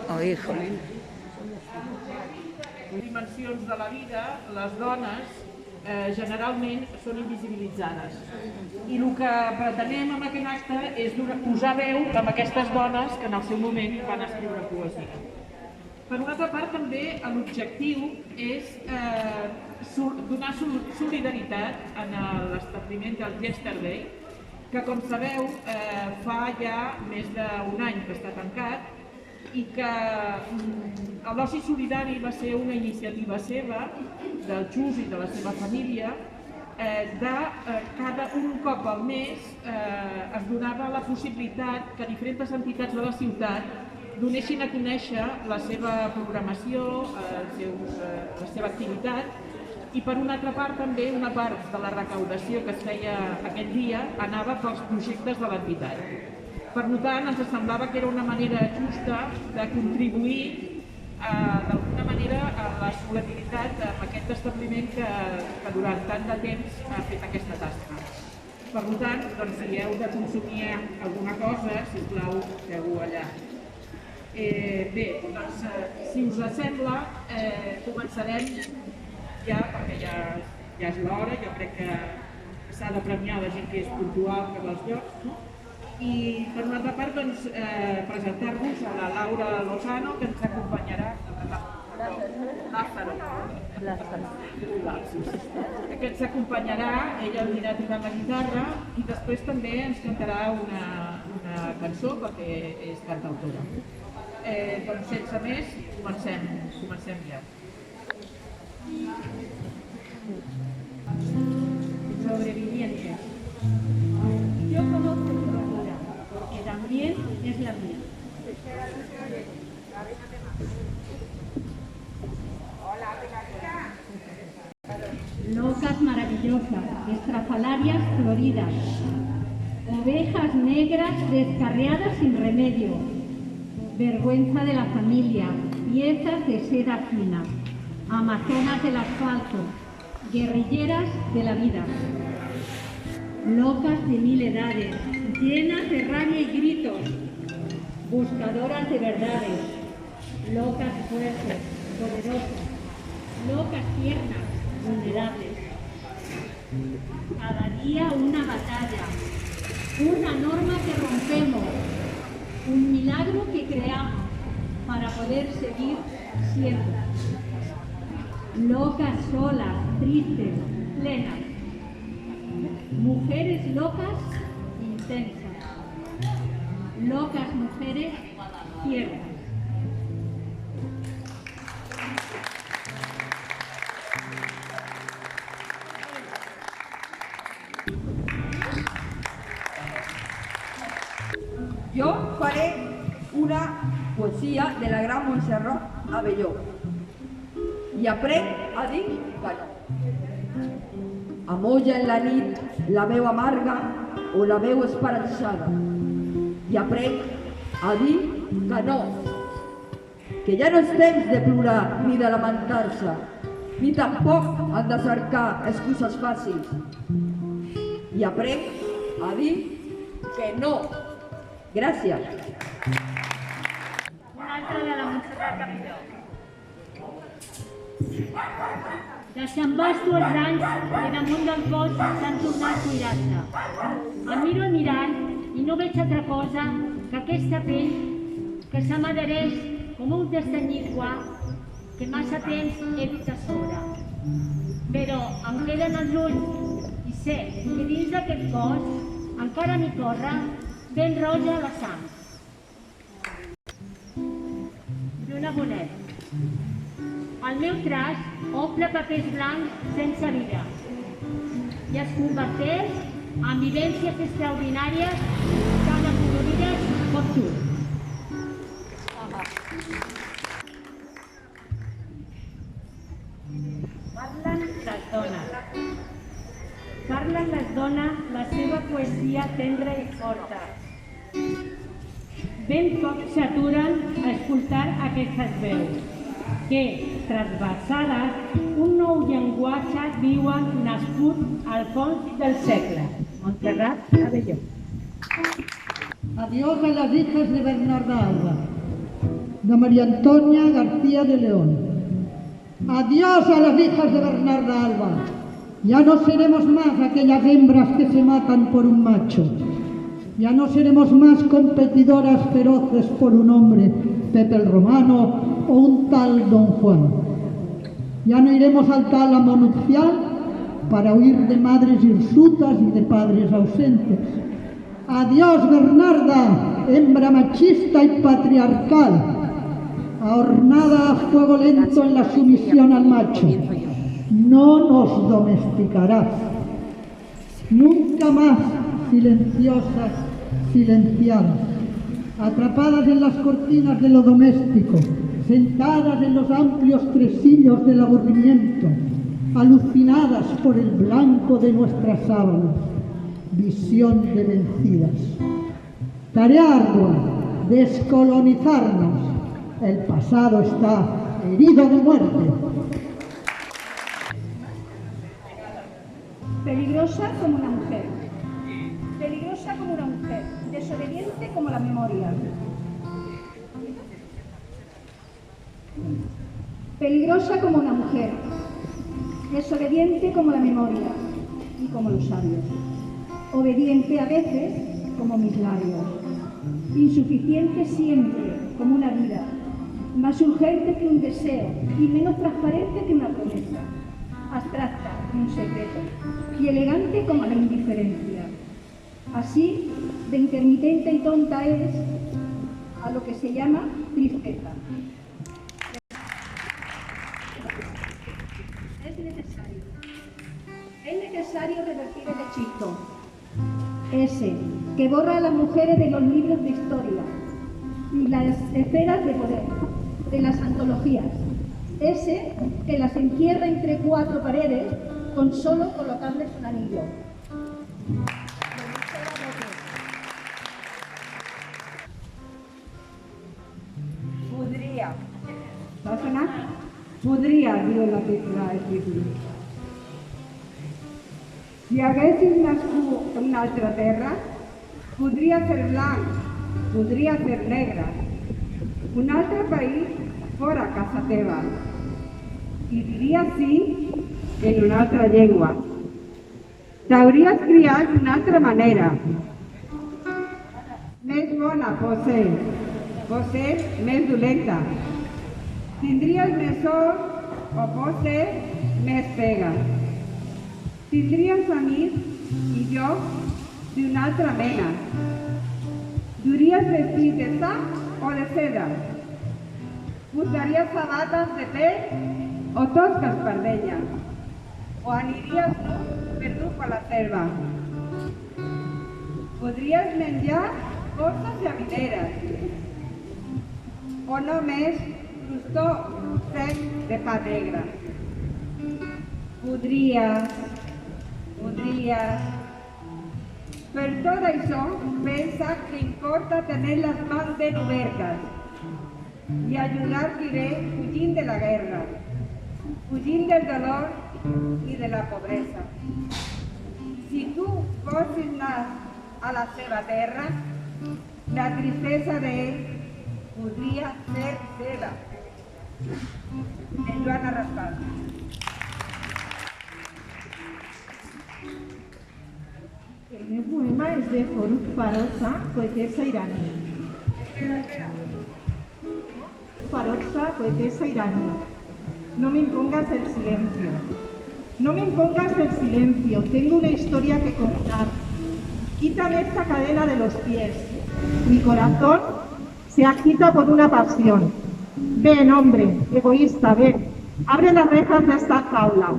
Oh, híjole. Dimensions de la vida, les dones generalment són invisibilitzades. I el que pretenem amb aquest acte és posar veu amb aquestes dones que en el seu moment van escriure poesia. Per una altra part, també l'objectiu és donar solidaritat en l'establiment del Yesterday, que, com sabeu, fa ja més d'un any que està tancat i que l'oci solidari va ser una iniciativa seva, del Xus i de la seva família, un cop al mes es donava la possibilitat que diferents entitats de la ciutat donessin a conèixer la seva programació, la seva activitat, i per una altra part també una part de la recaudació que es feia aquell dia anava pels projectes de l'entitat. Per tant, ens semblava que era una manera justa de contribuir d'alguna manera a la solidaritat amb aquest establiment que durant tant de temps ha fet aquesta tasca. Per tant, si heu de consumir alguna cosa, sisplau, feu-ho allà. Bé, doncs, si us sembla, començarem ja, perquè ja és l'hora, jo crec que s'ha de premiar la gent que és puntual per als llocs, no? I per una altra part, doncs, presentar-vos a la Laura Lozano, que ens acompanyarà, que ens acompanyarà, ella anirà tocant la guitarra i després també ens cantarà una cançó perquè és cantautora. Doncs sense més, comencem ja. Sobrevivientes. Yo conozco tu locura, porque también es la mía. Locas maravillosas, estrafalarias floridas, ovejas negras descarriadas sin remedio, vergüenza de la familia, piezas de seda fina, amazonas del asfalto, guerrilleras de la vida, locas de 1000 edades, llenas de rabia y gritos, buscadoras de verdades, locas fuertes, poderosas, locas tiernas, vulnerables. Cada día una batalla, una norma que rompemos, un milagro que creamos para poder seguir siendo. Locas solas, tristes, plenas. Mujeres locas, intensas. Locas mujeres, ciertas. Jo faré una poesia de la gran Montserrat Abelló i aprenc a dir que no. Amolla en la nit la veu amarga o la veu esperançada i aprenc a dir que no, que ja no és temps de plorar ni de lamentar-se, ni tampoc han de cercar excuses fàcils. I aprenc a dir que no. Gràcies. Un altre de la Montserrat Abelló. Deixant-vas tu els anys que damunt del cos s'han tornat cuirar-se. Em miro al mirall i no veig altra cosa que aquesta pell que se m'adhereix com un destanyigua que massa temps he dut a sobre. Però em queden els ulls i sé que dins d'aquest cos encara m'hi corre ben roja la sang. Lluna Bonet. El meu traç omple papers blancs sense vida i es converteix en vivències extraordinàries tan acolorides com tu. Parlen les dones. Parlen les dones la seva poesia tendra i forta. Ben poc s'aturen a escoltar aquestes veus, que, transversades, un nou llenguatge viuen nascut al fons del segle. Montserrat Abelló. Adiós a las hijas de Bernarda Alba, de María Antonia García de León. Adiós a las hijas de Bernarda Alba. Ya no seremos más aquellas hembras que se matan por un macho. Ya no seremos más competidoras feroces por un hombre, Pepe el Romano o un tal Don Juan. Ya no iremos al tálamo nupcial para huir de madres hirsutas y de padres ausentes. Adiós, Bernarda, hembra machista y patriarcal, ahornada a fuego lento en la sumisión al macho. No nos domesticarás. Nunca más silenciosas, silenciadas, atrapadas en las cortinas de lo doméstico, sentadas en los amplios tresillos del aburrimiento, alucinadas por el blanco de nuestras sábanas. Visión de vencidas. Tarea ardua, descolonizarnos. El pasado está herido de muerte. Peligrosa como una mujer. Peligrosa como una mujer. Desobediente como la memoria. Peligrosa como una mujer. Desobediente como la memoria y como los sabios. Obediente a veces como mis labios. Insuficiente siempre como una vida. Más urgente que un deseo y menos transparente que una promesa. Abstracta como un secreto y elegante como la indiferencia. Así de intermitente y tonta es a lo que se llama tristeza. Es necesario revertir el hechizo, ese que borra a las mujeres de los libros de historia y las esferas de poder, de las antologías, ese que las encierra entre cuatro paredes con solo colocarles un anillo. Podria. Va sonar? Podria, diu la escritura. Si haguessis nascut en una altra terra, podria ser blanc, podria ser negre. Un altre país fora casa teva. I diries sí en una altra llengua. T'hauries criat d'una altra manera. Més bona pot ser més dolenta. Tindries més sort o pot ser més pega. Tindries amics i jo d'una altra mena. Duries vestit de sac o de seda. Portaries sabates de pell o tosques per d'ella. O aniries perdut per la selva. Podries menjar coses llamineres. O només crostó sec de pa negre. Podries. Per tot això, pensa que importa tener las mans ben obertes i ajudar qui ve fugint de la guerra, fugint del dolor i de la pobresa. Si tu fossis nas a la seva terra, la tristesa d'ell podria ser seva. En Joana Raspall. El meu poema és de Foruk Farosa, poetessa iraní. Farosa, poetessa iraní. No me impongas el silencio. No me impongas el silencio. Tengo una historia que contar. Quítame esta cadena de los pies. Mi corazón se agita por una pasión. Ven, hombre, egoísta, ven. Abre las rejas de esta jaula.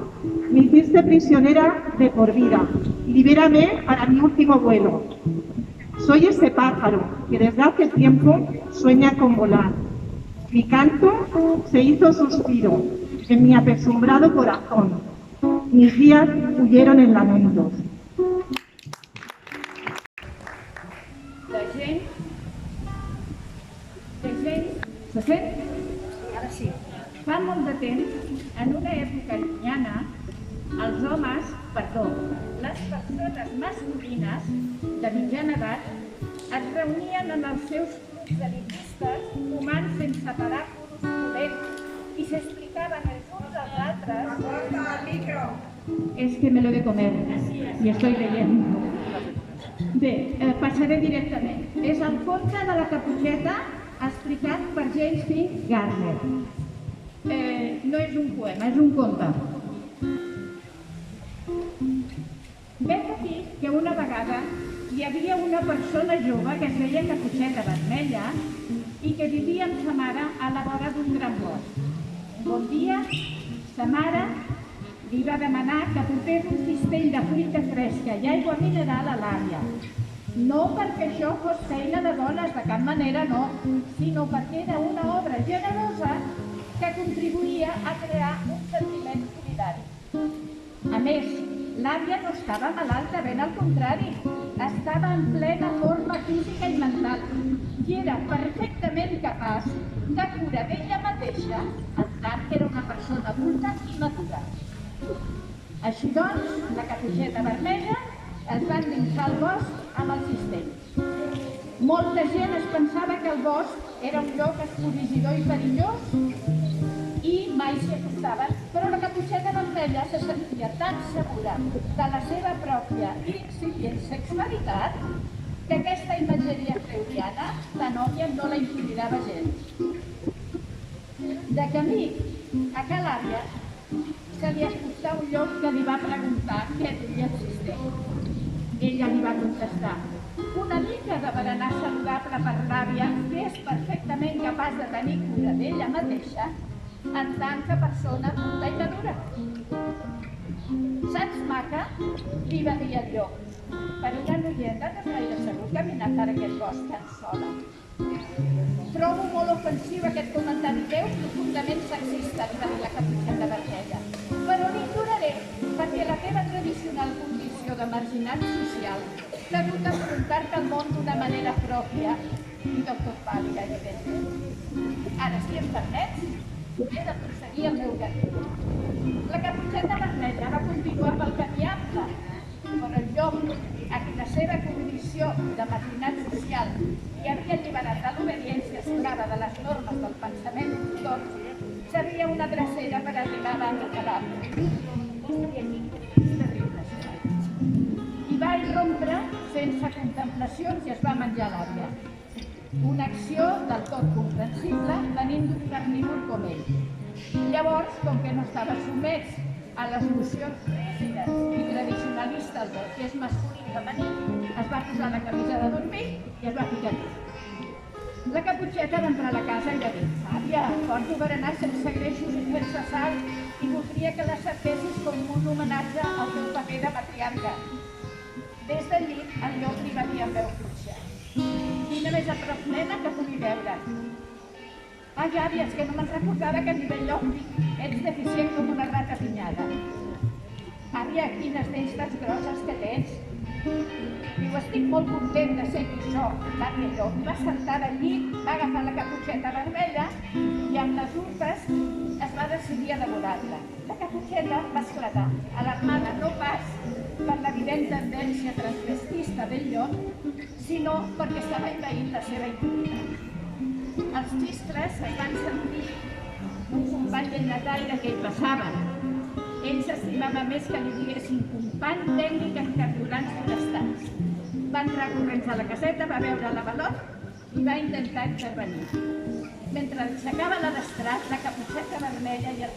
Me hiciste prisionera de por vida. Libérame para mi último vuelo. Soy ese pájaro que desde hace tiempo sueña con volar. Mi canto se hizo suspiro en mi apesumbrado corazón. Mis días huyeron en lamentos. Se sent? Ara sí. Fa molt de temps, en una època llunyana, els homes, les persones masculines de mitjana edat es reunien en els seus grups elitistes, fumant sense parar puros dolents, i s'explicaven els uns als altres. Es que me lo he de comer y estoy leyendo. Bé, passaré directament. És el conte de la Caputxeta explicat per James P. Garner. No és un poema, és un conte. Vet aquí que una vegada hi havia una persona jove que es deia Caputxeta Vermella i que vivia amb sa mare a la vora d'un gran bosc. Un bon dia, sa mare li va demanar que portés un cistell de fruita fresca i aigua mineral a l'àvia. No perquè això fos feina de dones, de cap manera no, sinó perquè era una obra generosa que contribuïa a crear un sentiment solidari. A més, l'àvia no estava malalta, ben al contrari, estava en plena forma física i mental i era perfectament capaç de curar d'ella mateixa, en tant que era una persona adulta i madura. Així doncs, la Caputxeta Vermella es va endinsar al bosc amb el cistell. Molta gent es pensava que el bosc era un lloc escorregidor i perillós i mai s'hi acostaven, però la Caputxeta Vermella se sentia tan segura de la seva pròpia i incipient sexualitat que aquesta imatgeria freudiana tan òbvia no la intimidava gens. De camí a ca l'àvia se li acostà un lloc que li va preguntar què duia el cistell. Ella li va contestar: una mica de berenar saludable per l'àvia que és perfectament capaç de tenir cura d'ella mateixa en tant que persona adulta i madura. Saps, maca? Li va dir el llop. Per una noieta no és gaire segur caminar per aquest bosc tan sola. Trobo molt ofensiu aquest comentari teu, profundament sexista, li va dir la Caputxeta Vermella. Però l'ignoraré perquè la teva tradicional condició de marginat social t'ha dut a enfrontar-te al món d'una manera pròpia i del tot vàlida, evidentment. Ara, si em permets, he de prosseguir el meu camí. La Caputxeta Vermella va continuar pel camí ample, però el llop, a qui la seva condició de marginat social i havia alliberat de l'obediència esclava de les normes del pensament ortodox, seria una drecera per arribar abans de l'arbre. I va irrompre sense contemplacions i es va menjar l'àvia. Una acció del tot comprensible venint d'un carnívor com ell. Llavors, com que no estava sotmès a les nocions rígides i tradicionalistes del que és masculí i femení, es va posar la camisa de dormir i es va ficar dins. La Caputxeta va entrar a la casa i va dir: àvia, porto berenar sense greixos i sense sal i voldria que l'acceptessis com un homenatge al teu paper de matriarca. Des del llit, el llop li va dir amb veu fluixa: quina més a prop nena que pugui veure. Ai, àvia, és que no me'n recordava que a nivell òptic ets deficient com una rata pinyada. Àvia, quines dents tan grosses que tens. Diu, estic molt content de ser qui soc, va dir allò. I va saltar del llit, va agafar la Caputxeta Vermella i amb les urpes es va decidir a devorar-la. La Caputxeta va esclatar, alarmada no pas per l'evident tendència transvestista del llop, sinó perquè estava envaint la seva intimitat. Els xistres es van sentir un company llenyataire que hi passava. Ell s'estimava més que li diguessin company tècnic en carburants forestals. Va entrar corrents a la caseta, va veure l'avalot i va intentar intervenir. Mentre aixecava la destrat, la Caputxeta Vermella i el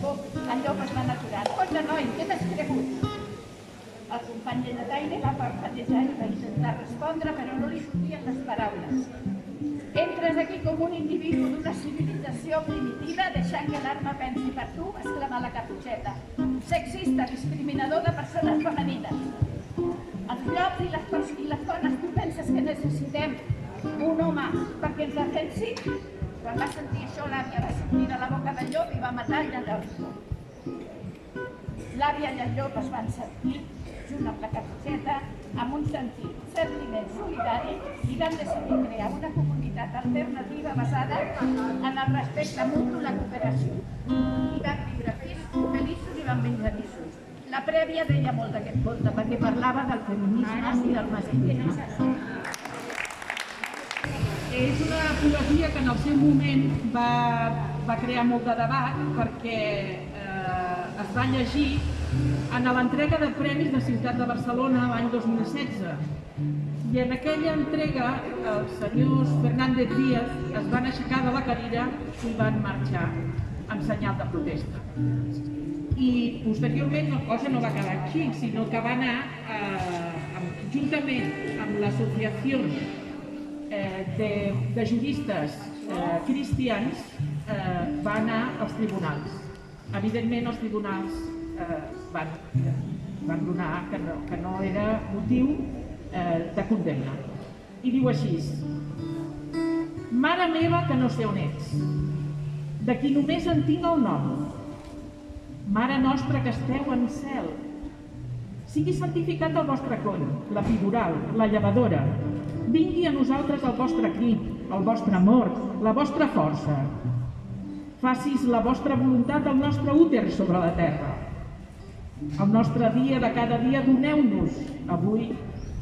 llop es van aturar. Cosa, noi, què t'has cregut? El company llenyataire va parpadejar i va intentar respondre, però no li sortien les paraules. Entres aquí com un individu d'una civilització primitiva, deixant que l'arma pensi per tu, exclamà la Caputxeta. Sexista, discriminador de persones femenines. Els llops i les dones, tu penses que necessitem un home perquè ens defensi? Quan va sentir això, l'àvia va sortir de la boca del llop i va matar el llop. L'àvia i el llop es van sentir, junt amb la Caputxeta, amb un sentiment solidari i van decidir crear una comunitat alternativa basada en el respecte mutu i la cooperació. I van viure feliços i van menjar guissos. La prèvia deia molt d'aquest conte perquè parlava del feminisme i del masclisme. és una poesia que en el seu moment va crear molt de debat perquè es va llegir en l'entrega de premis de Ciutat de Barcelona l'any 2016. I en aquella entrega els senyors Fernández Díaz es van aixecar de la cadira i van marxar en senyal de protesta. I posteriorment la cosa no va quedar així, sinó que va anar juntament amb l'associació de juristes cristians, va anar als tribunals. Evidentment els tribunals van donar que no era motiu de condemna. I diu així: mare meva que no sé on ets, de qui només en tinc el nom, mare nostra que esteu en cel, sigui santificat el vostre coll, l'epidural, la llevadora, vingui a nosaltres el vostre crit, el vostre amor, la vostra força. Facis la vostra voluntat al nostre úter sobre la terra. El nostre dia de cada dia doneu-nos avui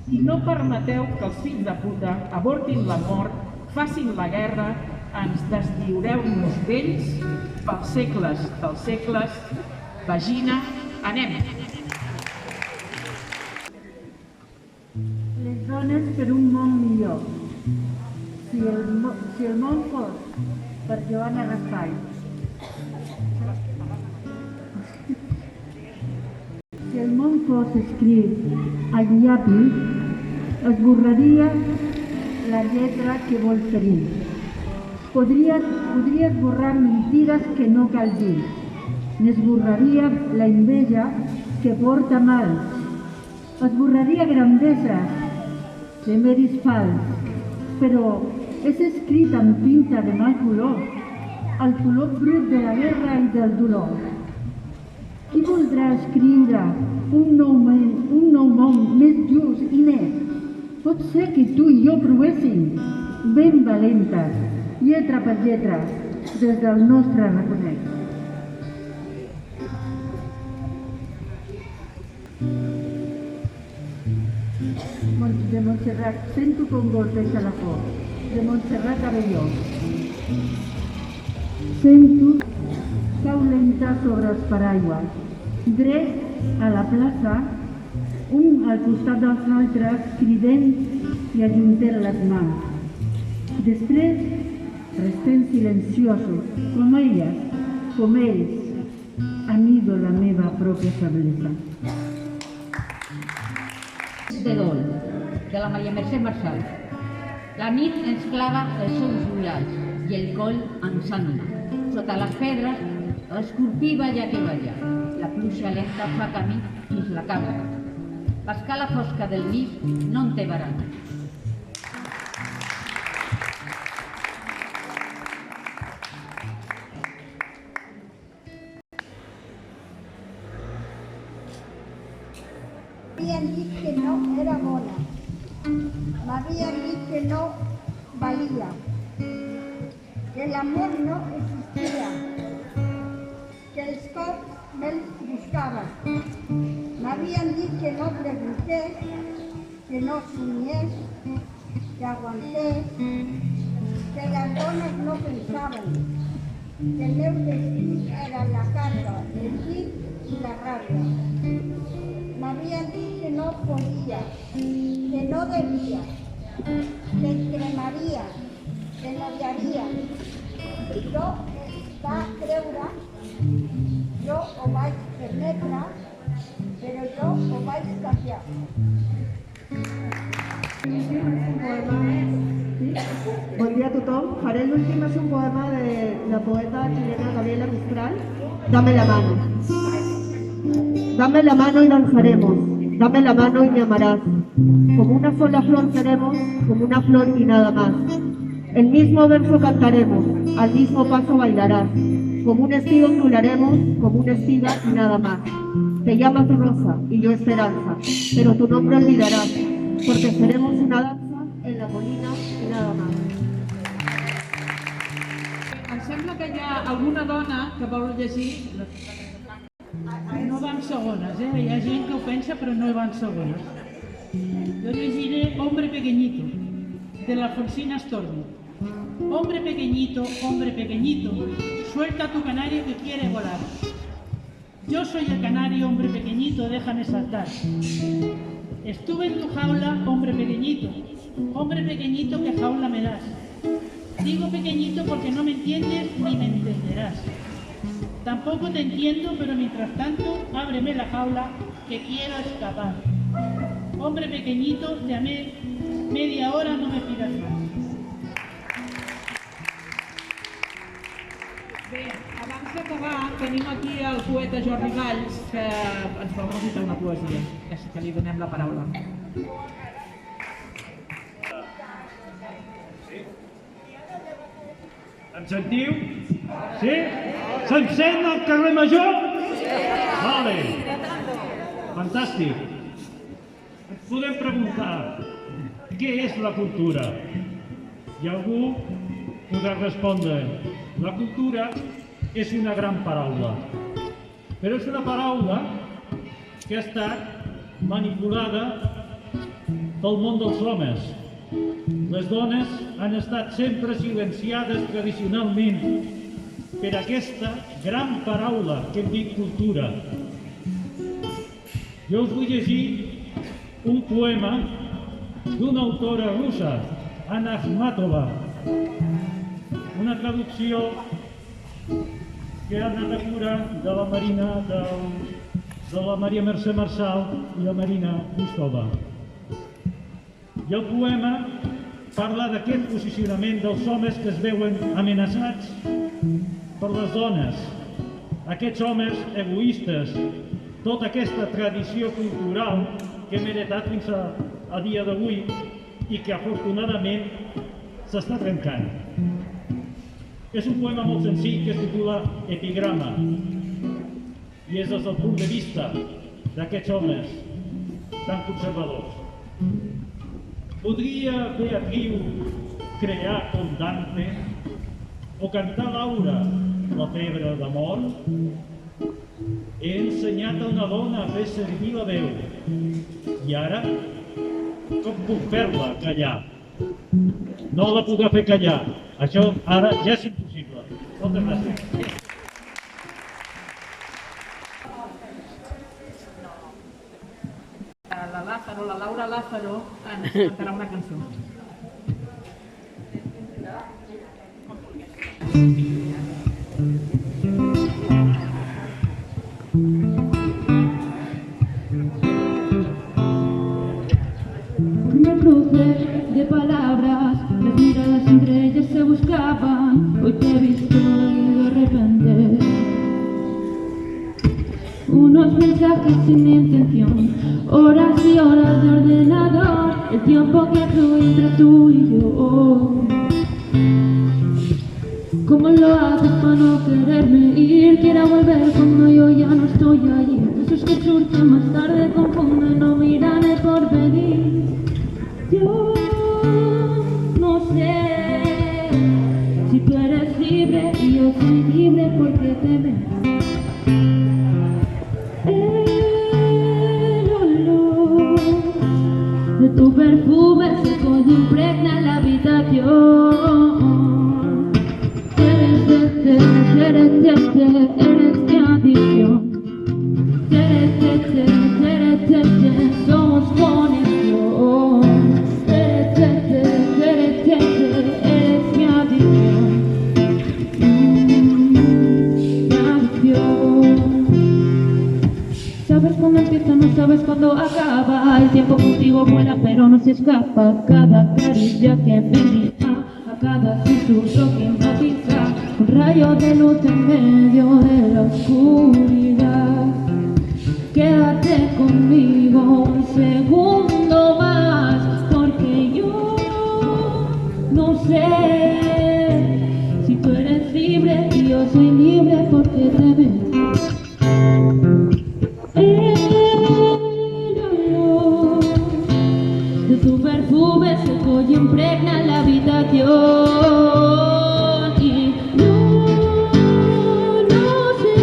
i no permeteu que els fills de puta avortin l'amor, facin la guerra, ens deslliureu-nos d'ells pels segles dels segles. Vagina, anem! Les dones per un món millor. Si el món fos per Joana Raspall. Si el món fos escrit al llapis, esborraria la lletra que vol ferir. Podria esborrar mentides que no cal dir. N'esborraria la enveja que porta mal. Esborraria grandeses, temeris fals, però és escrit amb tinta de mal color, el color brut de la guerra i del dolor. Qui voldrà escriure un nou món més just i net? Pot ser que tu i jo provéssim, ben valentes, lletra per lletra, des del nostre reconeix. De Montserrat, sento com golpeja la por. De Montserrat Abelló. Sento cau lenta sobre els paraigües. Dret a la plaça, un al costat dels altres, crident i ajuntem les mans. Després, restem silenciosos, com elles, com ells, anido la meva pròpia feblesa. De dol, de la Maria Mercè Marçal. La nit ens clava els seus ullals i el coll ens anima. Sota les pedres, l'escorpí balla que balla. La pluja lenta fa camí fins la cambra. L'escala fosca del mig no en té barana. M'havien dit que no era bona, m'havien dit que no valia, que l'amor no existia, que els cops me'ls buscaven. M'havien dit que no preguntés, que no somiés, que aguantés, que les dones no pensaven, que el meu destí era la casa, el llit i la ràbia. M'havien dit que no podia, que no devia, que em cremaria, que l'odiaria. Jo va creure, jo ho vaig permetre, però jo ho vaig canviar. Bon dia a tothom. Faré l'últim, és un poema de la poeta chilena Gabriela Mistral, Dame la mano. Dame la mano y danzaremos, dame la mano y me amarás. Como una sola flor seremos, como una flor y nada más. El mismo verso cantaremos, al mismo paso bailarás. Como un espiga ondularemos, como una espiga y nada más. Te llamas Rosa y yo Esperanza, pero tu nombre olvidarás, porque seremos una danza en la colina y nada más. Em sembla que hi ha alguna dona que vol llegir. No van segones, Hi ha gent que ho pensa però no van segones. Yo llegiré Hombre Pequeñito, de la Alfonsina Storni. Hombre pequeñito, suelta a tu canario que quiere volar. Yo soy el canario, hombre pequeñito, déjame saltar. Estuve en tu jaula, hombre pequeñito, ¿qué jaula me das? Digo pequeñito porque no me entiendes ni me entenderás. Tampoco te entiendo, pero mientras tanto, ábreme la jaula que quiero escapar. Hombre pequeñito, te amé, media hora no me pidas más. Bé, abans d'acabar, tenim aquí el poeta Jordi Valls, que ens vol recitar una poesia, que li donem la paraula. Em sentiu? Sí? S'encén al carrer Major? Vale. Fantàstic. Ens podem preguntar què és la cultura? I algú podrà respondre: la cultura és una gran paraula, però és una paraula que ha estat manipulada pel món dels homes. Les dones han estat sempre silenciades tradicionalment per aquesta gran paraula que hem dit cultura. Jo us vull llegir un poema d'una autora russa, Anna Akhmatova, una traducció que ha anat a cura de la Marina, de la Maria Mercè Marçal i la Marina Gustova. I el poema parla d'aquest posicionament dels homes que es veuen amenaçats per les dones, aquests homes egoistes, tota aquesta tradició cultural que hem heretat fins a dia d'avui i que afortunadament s'està trencant. És un poema molt senzill que es titula Epigrama i és des del punt de vista d'aquests homes tan conservadors. Podria Beatriu crear com Dante o cantar Laura la febre d'amor? He ensenyat a una dona a fer servir la veu i ara com puc fer-la callar? No la podrà fer callar. Això ara ja és impossible. Moltes gràcies. La Laura Lázaro ens cantarà una cançó. Me crucé de palabras, las miradas entre ellas se buscaban. Hoy te he visto y de repente unos mensajes sin intención, horas y horas de ordenador, el tiempo que fluye entre tú y yo. ¿Cómo lo haces para no quererme ir? Quiero volver cuando yo ya no estoy allí. Esos que surgen más tarde confunden, no miran el porvenir. Yo no sé si tú eres libre y yo soy libre porque te ves. El olor de tu perfume seco y impregna la habitación. Eres mi adicción. Somos conexión. Eres mi adicción. Mi adicción. Sabes cuándo empieza, no sabes cuándo acaba. El tiempo contigo vuela pero no se escapa. Cada caricia que me grita, a cada susurro que hipnotiza, un rayo de luz en medio de la oscuridad. Quédate conmigo un segundo más, porque yo no sé si tú eres libre y yo soy libre porque te ves. El olor de tu perfume seco y impregna la habitación. Y yo no sé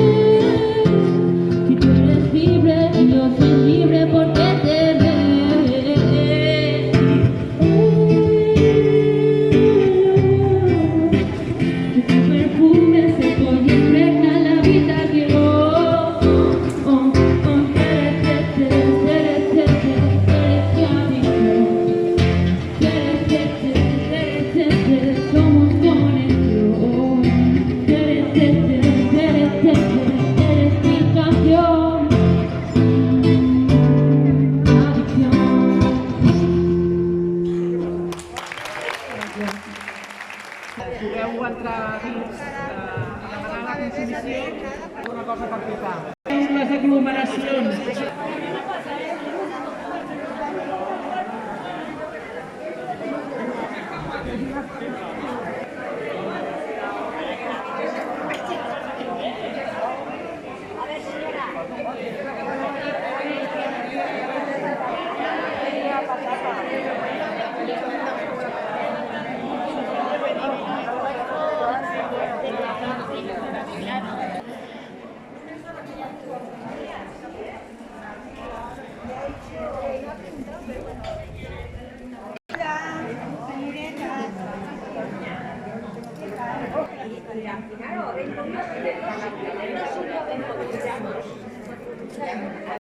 si tú eres libre y yo soy libre porque te ves. Podeu entrar dins a demanar la consumició alguna cosa per tocar. Les aglomeracions.